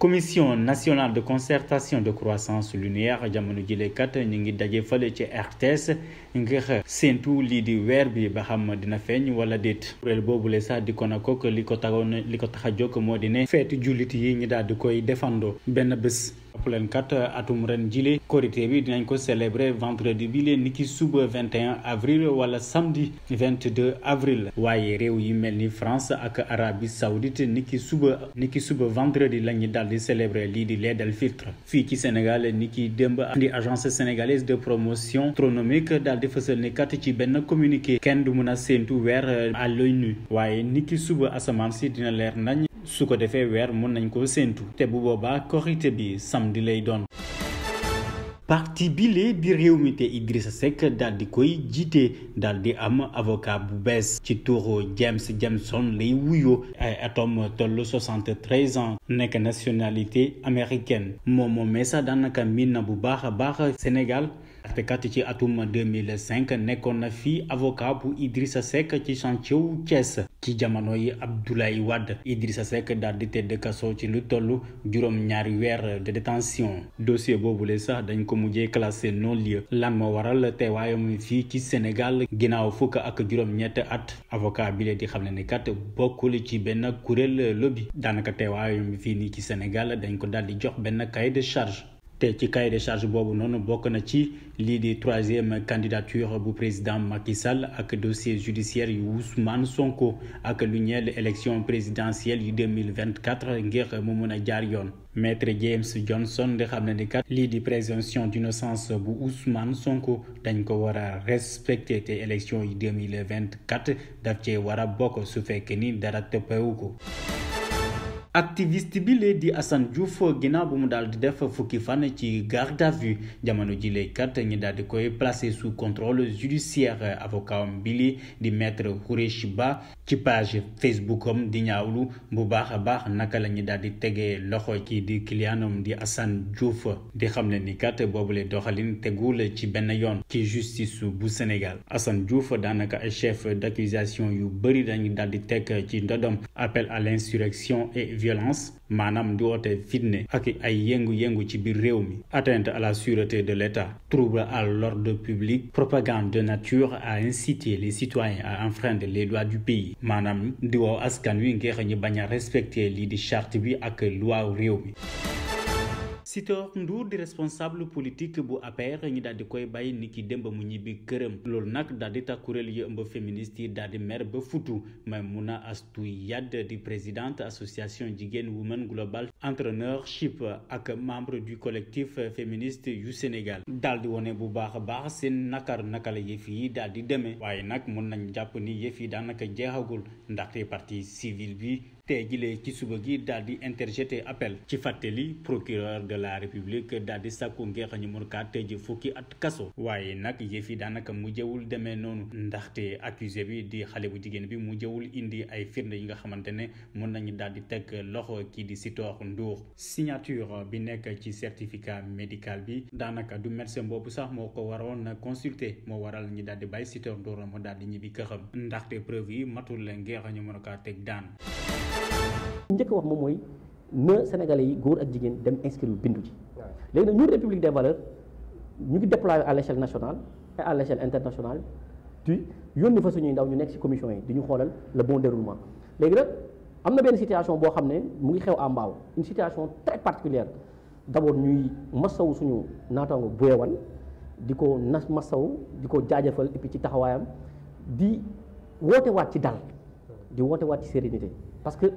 commission nationale de concertation de croissance lunaire jamono jile kat ñu ngi daje fële ci RTS ngir séentu lii di weer bi ba xam dina feeñ wala déet kuréel boobule sax di ko na kook li ko tax a jóg moo di ne feetu jullit yi ñu daal di koy defandoo benn bés. leen kat atum ren jile korité bi dinañ ko célébrer vendredi bi leen niki suba 21 avril wala samedi 22 avril waaye réew yi mel ni France ak Arabie Saoudite niki suba vendredi la ñu daal di célébrer lii di l'Eid el-Fitr fii ci Sénégal niki démb andi agence sénégalaise de promotion astronomique daal di fësal ni kat ci benn communiqué kenn du mën a séentu weer à l'œil nu waaye niki suba asamaan si dina leer nañ su ko defee weer mën nañ ko séentu te bu boobaa korité bi samedi lay doon. parti bile di réew mi te Idrissa Seck daal di koy jiite daal di am avocat bu bees ci turu James Jameson lay wuyoo ay atom toll 73 ans nekk nationalité américaine moom moomee sax daanaka miin na bu baax a baax Sénégal. te kat ci atum 2005 nekkoon na fii avocat bu Idrissa Seck ci chantier wu Thiès ci jamono yi Abdoulaye Wade Idrissa Seck daal di tëdd kaso ci lu toll juróom-ñaari weer de détention dossier boobule sax dañ ko mujjee classé non-lieu lan moo waral teewaayam fii ci Sénégal ginnaaw fukk ak juróom-ñett at avocat bi lee di xam ne ni kat bokkul ci benn kuréel lobby daanaka teewaayam fii nii ci Sénégal dañ ko daal di jox benn cahier de charge. te ci cahier de charge boobu noonu bokk na ci lii di troisième candidature bu président Macky Sall ak dossier judiciaire yu Ousmane Sonko ak lu ñeel élection présidentielle yu 2024 ngir mu mën a jaar yoon. maître James Johnson di xam ne ni kat lii di présomption d'innocence bu Ousmane Sonko dañ ko war a respecté te élection yi 2024 daf cee war a bokk su fekkee ni dara tëppewu ko. activiste bi lee di Assane Diouf ginnaaw bu mu daal di def fukki fan ci garde à vue jamono jile kat ñi daal di koy placé sous contrôle judiciaire avocat bi di maître Khoureyssi Ba ci page Facebook am di ñaawlu bu baax a baax naka la ñu daal di tegee loxo ci di clientam di Assane Diouf di xam ne ni kat boobule doxalin tegul ci benn yoon ci justice bu Sénégal Assane Diouf daanaka ay chef d'accusation yu bëri dañu daal di teg ci ndodom appel à l'insurrection et violence maanaam di woote fitne ak ay yëngu-yëngu ci biir réew mi atteinte à la sûreté de l'État trouble à l'ordre public propagande de nature à inciter les citoyens à enfreindre les lois du pays maanaam di woo askan wi ngir ñu bañ a respecter lii di charte bi ak loi réew mi. Sitor Ndour di responsable politique bu APR ñu daal di koy bàyyi ni ki démb mu ñibbi këram loolu nag daal di tax kuréel yi ëmb féministe yi daal di mer ba futu Maimouna Astou Yade di présidente association jigéen Women Global Entrepreneurship ak membre du collectif féministe yu Sénégal daal di wone bu baax a baax seen naka la yëf yi daal di demee waaye nag mun nañ jàpp ni yëf yi daanaka jeexagul ndaxte partie civile bi tey jilee ci suba gi daal di interjeté appel ci fàttali procureur de la république daal di sàkku ngir ñu mën kaa tëj fukki at kaso waaye nag yëf yi daanaka mujjewul demee noonu ndaxte accusé bi di xale bu jigéen bi mujjewul indi ay firnde yi nga xamante ne mën nañu daal di teg loxo kii di Sitor Ndour signature bi nekk ci certificat médical bi daanaka du médecin boobu sax moo ko waroon consulter moo waral ñu daal di bàyyi Sitor Ndour mu daal di ñibbi këram ndaxte preuve yi matul ngir ñu mën kaa teg daan. njëkk wax moom mooy na Sénégalais yi góor ak jigéen dem inscrire bindu ji léegi nag ñun République des valeurs ñu ngi déployer à l'échelle nationale et à l'échelle internationale di yónni fa suñuy ndaw ñu nekk ci commission yi di ñu xoolal le bon déroulement léegi nag am na benn situation boo xam ne mu ngi xew à Mbao une situation très particulière d'abord ñuy masawu suñu naataango Buyewan di ko masawu di ko jaajëfal et puis ci taxawaayam di woote waat ci dal di woote waat ci sérénité parce que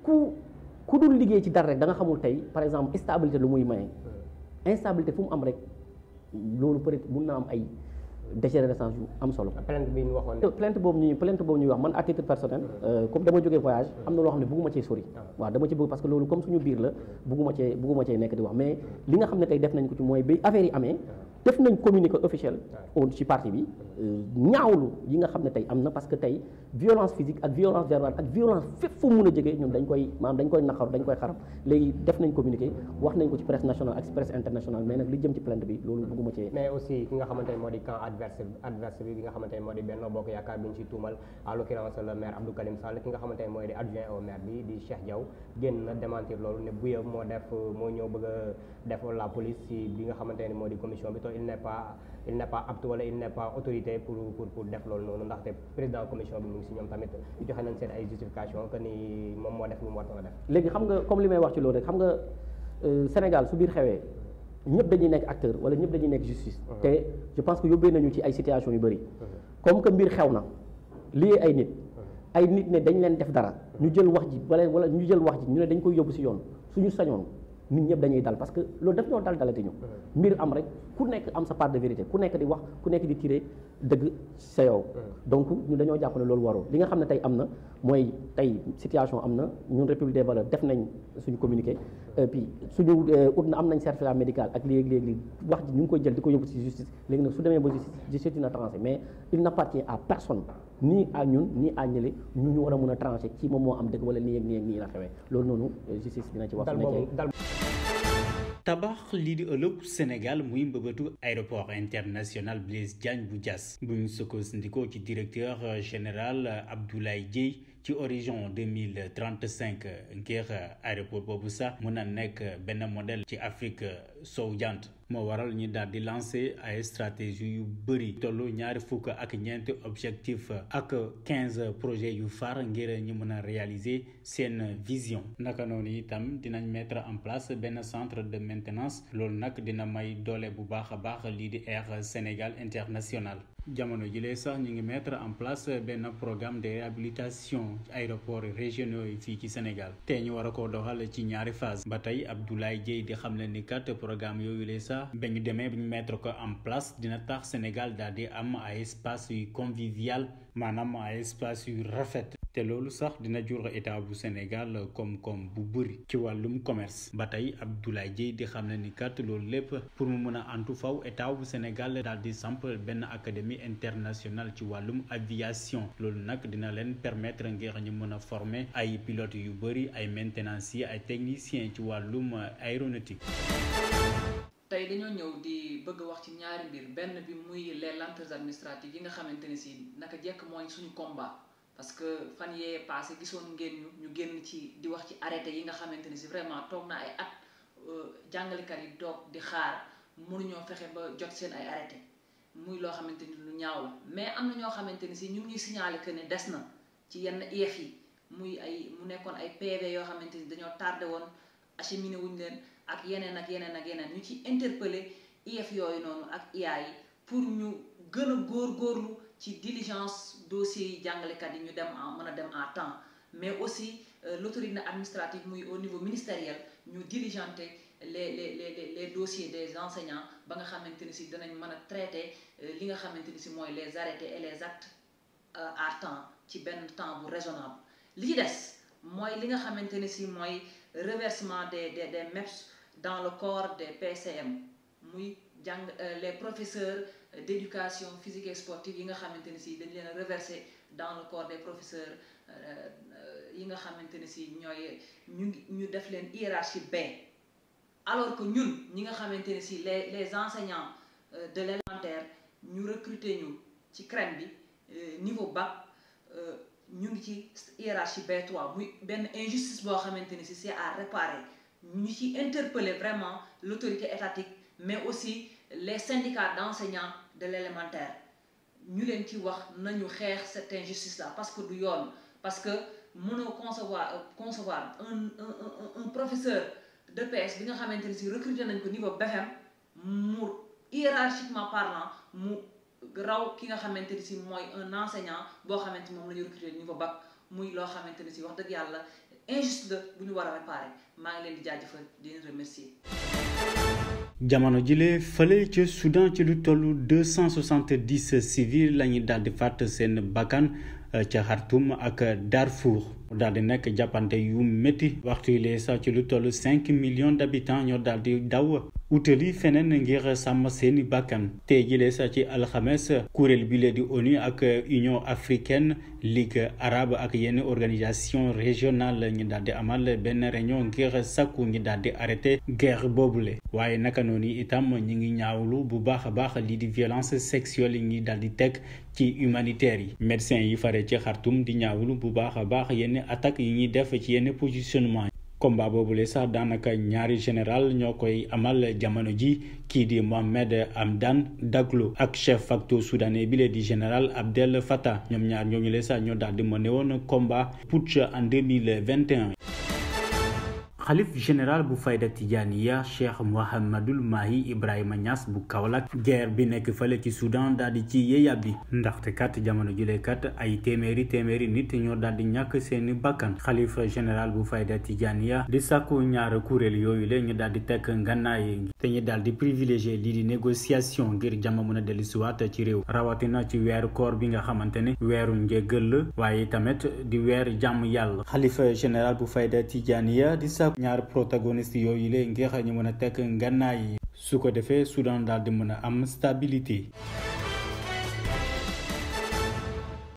ku dul liggéey ci dara rek da nga xamul tey par exemple stabilité lu muy maye instabilité fu mu am rek loolu peut-être mun na am ay dégénérescence yu am solo. plainte bi ñu waxoon. plainte boobu ñuy wax man à titre personnel comme dama jógee voyage am na loo xam ne bëgguma cee sori. waaw dama ci bëgg parce que loolu comme suñu biir la bëgguma cee nekk di wax mais li nga xam ne tey def nañ ko ci mooy bi affaire yi amee def nañ communiqué officiel ci parti bi ñaawlu yi nga xam ne tey am na parce que tey violence physique ak violence verbale ak violence fépp fu mun a jógee ñun dañ koy naqaru dañ koy xaram léegi def nañ communiqué wax nañ ko ci presse nationale ak ci presse internationale mais nag li jëm ci plainte bi loolu bëgguma ci mais aussi ki nga xamante ne moo di camp adverse bi nga xamante ne moo di Benno Bokk Yaakaar bi ñu ci tuumal en l'occurrence le maire Abdou Karim Sall ki nga xamante ne mooy di adjoint au maire bi di Cheikh Diaw génn na démentir loolu ne Bouya moo ñëw bëgg a def la police ci bi nga xamante ne moo di commission bi il n'est pas apte wala il n'est pas autorité pour def loolu noonu ndaxte président commission bi mu ngi si ñoom tamit joxe nañ seen ay justification que ni moom moo def lu mu war a def. léegi xam nga comme li may wax ci loolu rek xam nga Sénégal su biir xewee ñëpp dañuy nekk acteur wala ñëpp dañuy nekk justice. te je pense que yóbbee nañu ci ay situation yu bëri. comme que mbir xew na lii ay nit ne dañ leen def dara ñu jël wax ji wala ñu jël wax ji ñu ne dañ koy yóbbu si yoon suñu sañoon. nit ñëpp dañuy dal parce que loolu daf ñoo dalati ñu mbir am rek ku nekk am sa part de vérité ku nekk di wax ku nekk di tiré dëgg sa yow donc ñu dañoo jàpp ne loolu warul li nga xam ne tey am na mooy tey situation am na ñun République des valeurs def nañ suñu communiqué puis suñu ut na am nañ certificat médical ak léegi wax ji ñu ngi koy jël di ko yóbbu ci justice léegi nag su demee ba justice dina tranché mais il n'appartient à personne ni à ñun ni à ñële ñu war a mën a tranché ci moom moo am dëgg wala nii la xewee loolu noonu justice dina ci wax tabax lii di ëllëg Sénégal muy mbëbëtu aéroport international Blaise Diagne bu Diass bu ñu sukkandikoo ci directeur général Abdoulaye Dièye ci horizon 2035 ngir aéroport boobu sax mën a nekk benn modèle ci Afrique sowu jant moo waral ñi daal di lancer ay stratégie yu bëri tollu 24 objectif ak 15 projets yu phare ngir ñu mën a réaliser seen vision naka noonu itam dinañ mettre en place benn centre de maintenance loolu nag dina may doole bu baax a baax lii di Air Sénégal International jamono jilee sax ñu ngi mettre en place benn programme de réhabilitation aéroports régionaux yi fii ci Sénégal te ñu war a koo doxal ci ñaari phase ba tey Abdoulaye Dièye di xam ne ni kat programme yooyu lee sax ba ñu demee ba ñu mettre ko en place dina tax Sénégal daal di am ay espace yu convivial maanaam ay espace yu rafet te loolu sax dina jur état bu Sénégal koom-koom bu bëri ci wàllum commerce ba tey Abdoulaye Dièye di xam ne ni kat loolu lépp pour mu mën a antu faw état bu Sénégal daal di samp benn académie internationale ci wàllum aviation loolu nag dina leen permettre ngir ñu mën a former ay pilotes yu bëri ay maintenanciers ay techniciens ci wàllum aéronautique. tey dañoo ñëw di bëgg wax ci ñaari mbir benn bi muy les lenteurs administratives yi nga xamante ne si naka jekk mooy suñu combat. parce que fan yee passé gisoon ngeen ñu génn ci di wax ci arrêté yi nga xamante ni si vraiment toog na ay at jàngalekat yi toog di xaar mënuñoo fexe ba jot seen ay arrêté muy loo xamante ni lu ñaaw la mais am na ñoo xamante ni si ñu ngi signalé que ne des na ci yenn IEF yi mu nekkoon ay PV yoo xamante ni dañoo tardé woon acheminé wuñ leen ak yeneen ñu ci interpellé IEF yooyu noonu ak IA yi pour ñu gën a góorgóorlu ci diligence dossiers yi jàngalekat yi ñu mën a dem à temps mais aussi l'autorité administrative muy au niveau ministériel ñu diligenter les dossiers des enseignants ba nga xamante ni si danañ mën a traiter li nga xamante ni si mooy les arrêtés et les actes à temps ci benn temps bu raisonnable li ci des mooy li nga xamante ni si mooy reversement des MEPS dans le corps des PCM muy les professeurs d'éducation physique et sportive yi nga xamante ni si dañ leen a reversé dans le corps des professeurs yi nga xamante ni si ñooy ñu def leen hiérarchie B alors que ñun ñi nga xamante ni si les enseignants de l'élémentaire ñu recruter ñu ci CREM bi niveau bac ñu ngi ci hiérarchie B3 muy benn injustice boo xamante ni si c'est à réparer ñu ci interpeller vraiment l'autorité étatique mais aussi les syndicats d'enseignants de l'élémentaire ñu leen ci wax nañu xeex cette injustice là parce que du yoon parce que mënoo concevoir un professeur de PS bi nga xamante ni si recruter nañ ko niveau BFM mu hiérarchiquement parlant mu raw ki nga xamante ni si mooy un enseignant boo xamante moom la ñu recruter niveau bac muy loo xamante ni si wax dëgg yàlla injuste la bu ñu war a réparer maa ngi leen di jaajëfal di leen remercier. jamono jile fële ca Soudan ci lu tollu 270 civils la ñuy daal di fàtt seen bakkan ca Khartoum ak Darfour daal di nekk jàppante yu métti waxtu yi sax ci lu toll 5 millions d'habitants ñoo daal di daw utali feneen ngir sàmm seeni bakkan tey jile sa ci alxames kuréel bi lee di ONU ak Union africaine Ligue arabe ak yenn organisation régionale ñi daal di amal benn réunion ngir sakku ñi daal di arrêté guerre boobule waaye naka noonu itam ñi ngi ñaawlu bu baax a baax lii di violence sexuelle yi ñi daal di teg ci humanitaire yi médecins yi fare ci Khartoum di ñaawlu bu baax a baax yenn attaques yi ñuy def ci yenn positionnement combat boobule sax daanaka ñaari général ñoo koy amal jamono ji kii di Mohamed Hamdan Daglo ak chef facto soudanais bi lee di général Abdel Fattah ñoom ñaar ñooñu le sax ñoo daal di mëne woon combat putsch en 2021. xalif général bu fayda Tijaaniya Cheikh Mouhamadul Mahi Ibrahima Niass bu Kaolack guerre bi nekk fële ci Soudan daal di ci yéeyab bi ndaxte kat jamono jile kat ay téeméeri nit ñoo daal di ñàkk seeni bakkan xalif général bu fayda Tijaaniya di sàkku ñaar kuréel yooyu la ñu daal di tekk ngànnaay te ñu daal di privilégié lii di négociation ngir jàmm mën a dellusiwaat ci réew rawatina ci weeru koor bi nga xamante ne weeru njéggal la waaye tamit di weer jàmm yàlla xalif général bu fayda Tijaaniya di sàkku ñaar protagoniste yooyu la ngir ñu mën a tekk ngànnaay yi su ko defee Soudan daal di mën a am stabilité